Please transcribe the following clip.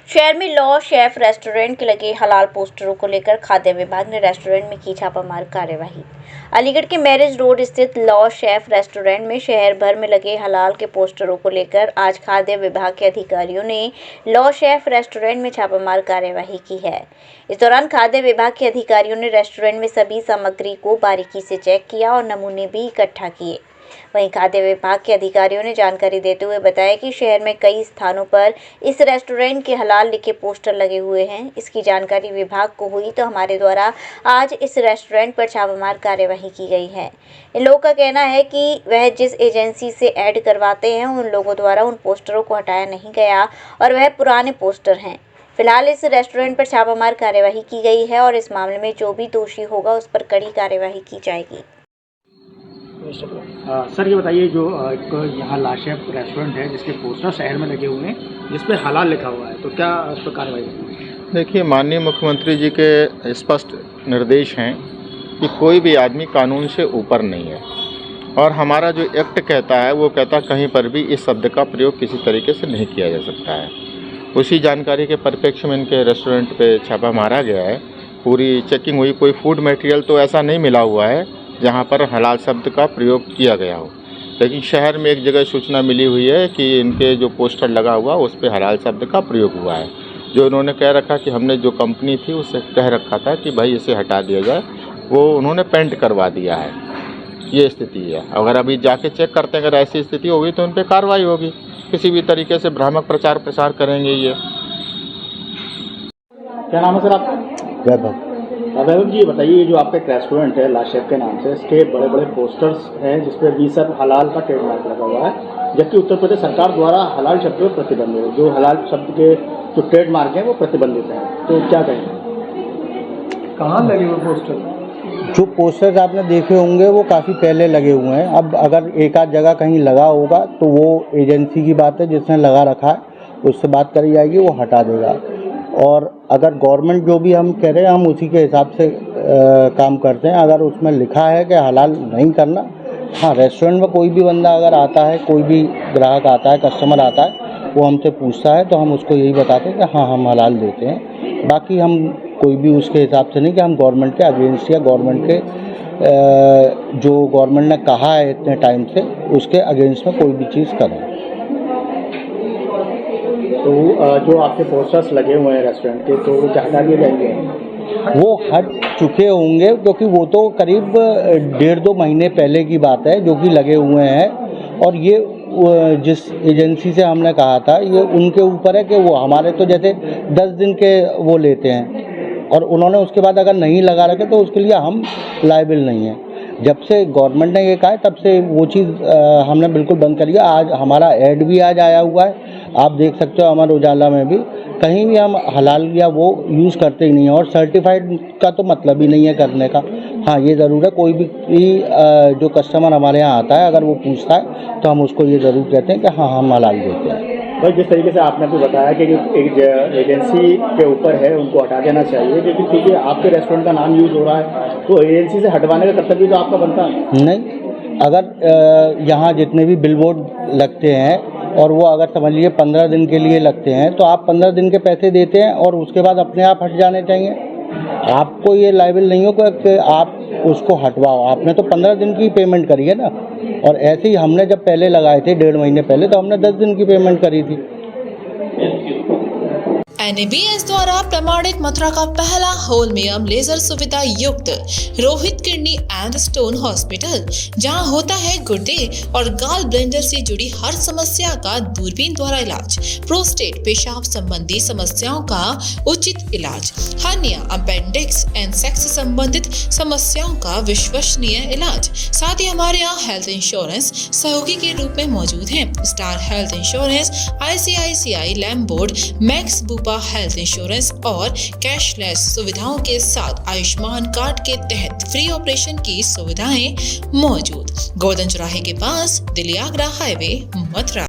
शहर में law chef restaurant के लगे हलाल पोस्टरों को लेकर खाद्य विभाग ने रेस्टोरेंट में की छापामार कार्यवाही। अलीगढ़ के मैरिज रोड स्थित लॉ शेफ रेस्टोरेंट में शहर भर में लगे हलाल के पोस्टरों को लेकर आज खाद्य विभाग के अधिकारियों ने लॉ शेफ रेस्टोरेंट में छापामार कार्यवाही की है। इस दौरान खाद्य विभाग के अधिकारियों ने रेस्टोरेंट में सभी सामग्री को बारीकी से चेक किया और नमूने भी इकट्ठा किए। वहीं खाद्य विभाग के अधिकारियों ने जानकारी देते हुए बताया कि शहर में कई स्थानों पर इस रेस्टोरेंट के हलाल लिखे पोस्टर लगे हुए हैं। इसकी जानकारी विभाग को हुई तो हमारे द्वारा आज इस रेस्टोरेंट पर छापामार कार्यवाही की गई है। इन लोगों का कहना है कि वह जिस एजेंसी से ऐड करवाते हैं उन लोगों द्वारा उन पोस्टरों को हटाया नहीं गया और वह पुराने पोस्टर हैं। फिलहाल इस रेस्टोरेंट पर छापामार कार्यवाही की गई है और इस मामले में जो भी दोषी होगा उस पर कड़ी कार्यवाही की जाएगी। सर ये बताइए, जो यहाँ लॉ शेफ रेस्टोरेंट है जिसके पोस्टर शहर में लगे हुए हैं जिस पे हलाल लिखा हुआ है, तो क्या उस पर कार्रवाई होगी? देखिए, माननीय मुख्यमंत्री जी के स्पष्ट निर्देश हैं कि कोई भी आदमी कानून से ऊपर नहीं है और हमारा जो एक्ट कहता है वो कहता है कहीं पर भी इस शब्द का प्रयोग किसी तरीके से नहीं किया जा सकता है। उसी जानकारी के परिप्रेक्ष्य में इनके रेस्टोरेंट पे छापा मारा गया है। पूरी चेकिंग हुई, कोई फूड मटेरियल तो ऐसा नहीं मिला हुआ है जहाँ पर हलाल शब्द का प्रयोग किया गया हो, लेकिन शहर में एक जगह सूचना मिली हुई है कि इनके जो पोस्टर लगा हुआ उस पर हलाल शब्द का प्रयोग हुआ है। जो इन्होंने कह रखा कि हमने जो कंपनी थी उससे कह रखा था कि भाई इसे हटा दिया जाए, वो उन्होंने पेंट करवा दिया है। ये स्थिति है। अगर अभी जाके चेक करते हैं, अगर ऐसी स्थिति होगी तो उन पर कार्रवाई होगी। किसी भी तरीके से भ्रामक प्रचार प्रसार करेंगे ये। क्या नाम है सर आपका? वैभव। वैभव जी, बताइए, जो आपका एक रेस्टोरेंट है लॉ शेफ के नाम से, इसके बड़े बड़े पोस्टर्स हैं जिसपे भी सर हलाल का ट्रेडमार्क लगा हुआ है, जबकि उत्तर प्रदेश सरकार द्वारा हलाल शब्द पर प्रतिबंध है। जो हलाल शब्द के जो ट्रेडमार्क हैं वो प्रतिबंधित हैं, तो क्या कहेंगे? कहाँ लगे हुए पोस्टर? जो पोस्टर्स आपने देखे होंगे वो काफ़ी पहले लगे हुए हैं। अब अगर एक आध जगह कहीं लगा होगा तो वो एजेंसी की बात है, जिसने लगा रखा है उससे बात करी जाएगी, वो हटा देगा। और अगर गवर्नमेंट जो भी हम कह रहे हैं हम उसी के हिसाब से काम करते हैं। अगर उसमें लिखा है कि हलाल नहीं करना, हाँ, रेस्टोरेंट में कोई भी बंदा अगर आता है, कोई भी ग्राहक आता है, कस्टमर आता है, वो हमसे पूछता है तो हम उसको यही बताते हैं कि हाँ, हम हलाल देते हैं। बाकी हम कोई भी उसके हिसाब से नहीं कि हम गवर्नमेंट के अगेंस्ट या गवर्नमेंट के जो गवर्नमेंट ने कहा है इतने टाइम से उसके अगेंस्ट में कोई भी चीज़ करें। तो जो आपके पोस्टर्स लगे हुए हैं रेस्टोरेंट के, तो वो क्या हटा दिए जाएंगे? वो हट चुके होंगे क्योंकि वो तो करीब 1.5-2 महीने पहले की बात है जो कि लगे हुए हैं। और ये जिस एजेंसी से हमने कहा था ये उनके ऊपर है कि वो हमारे तो जैसे 10 दिन के वो लेते हैं और उन्होंने उसके बाद अगर नहीं लगा रखे तो उसके लिए हम लायबिल नहीं हैं। जब से गवर्नमेंट ने ये कहा है तब से वो चीज़ हमने बिल्कुल बंद करी है। आज हमारा ऐड भी आज आया हुआ है, आप देख सकते हो अमर उजाला में भी। कहीं भी हम हलाल या वो यूज़ करते ही नहीं है और सर्टिफाइड का तो मतलब ही नहीं है करने का। हाँ, ये ज़रूर है, कोई भी जो कस्टमर हमारे यहाँ आता है अगर वो पूछता है तो हम उसको ये ज़रूर कहते हैं कि हाँ, हम हलाल देते हैं। भाई, जिस तरीके से आपने भी बताया कि एक एजेंसी के ऊपर है उनको हटा देना चाहिए, लेकिन क्योंकि आपके रेस्टोरेंट का नाम यूज़ हो रहा है तो एजेंसी से हटवाने का कर्तव्य तो आपका बनता है। नहीं, अगर यहाँ जितने भी बिलबोर्ड लगते हैं और वो अगर समझ लीजिए 15 दिन के लिए लगते हैं तो आप 15 दिन के पैसे देते हैं और उसके बाद अपने आप हट जाने चाहिए। आपको ये लायबिल नहीं हो कि आप उसको हटवाओ। आपने तो 15 दिन की पेमेंट करी है ना। और ऐसे ही हमने जब पहले लगाए थे 1.5 महीने पहले तो हमने 10 दिन की पेमेंट करी थी। NABS द्वारा प्रमाणित मथुरा का पहला होलमियम लेजर सुविधा युक्त Rohit kidney and stone hospital, जहां होता है गुर्दे और गाल ब्लेंडर से जुड़ी हर समस्या का दूरबीन द्वारा इलाज, प्रोस्टेट पेशाब संबंधी समस्याओं का उचित इलाज, हर्निया, अपेंडिक्स एंड सेक्स संबंधित समस्याओं का विश्वसनीय इलाज। साथ ही हमारे यहाँ हेल्थ इंश्योरेंस सहयोगी के रूप में मौजूद है। Star Health insurance, ICICI Lombard, Max Bupa health insurance और कैशलेस सुविधाओं के साथ आयुष्मान कार्ड के तहत फ्री ऑपरेशन की सुविधाएं मौजूद। गोवर्धन चौराहे के पास, दिल्ली आगरा हाईवे, मथुरा।